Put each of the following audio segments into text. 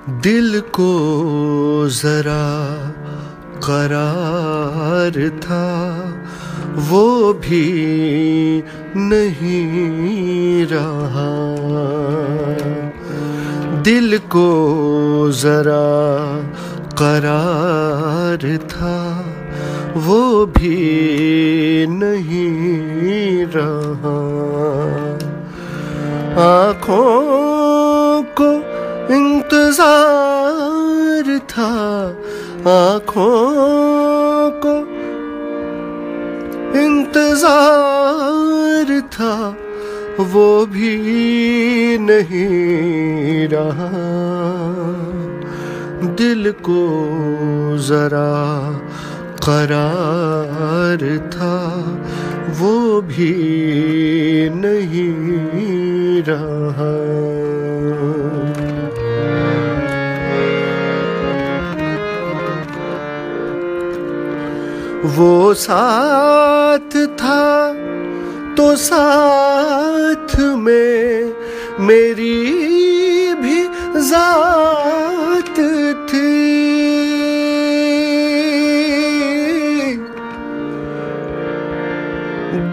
दिल को जरा करार था वो भी नहीं रहा। दिल को जरा करार था वो भी नहीं रहा। आँखों को इंतजार था, आँखों को इंतजार था वो भी नहीं रहा। दिल को जरा करार था वो भी नहीं रहा। वो साथ था तो साथ में मेरी भी जात थी।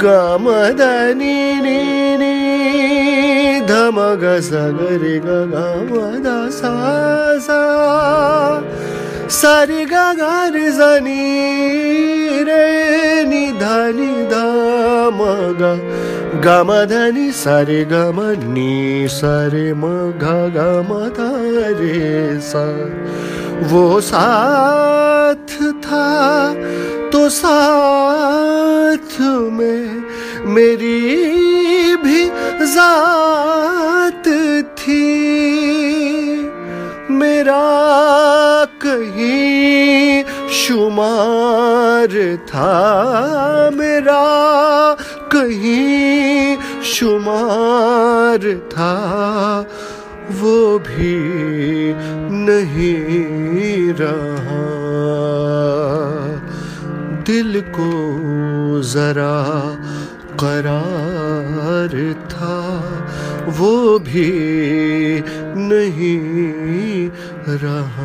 गामदनी नी नी धमग सगरे गामद सा सा सारे गागार जनी रे नि धनी धमगा गमधनी सारे गमनी सारे मघा गमधा रे सा। वो साथ था तो साथ में मेरी भी जात थी। मेरा कहीं शुमार था, मेरा कहीं शुमार था वो भी नहीं रहा। दिल को जरा करार था वो भी नहीं रहा।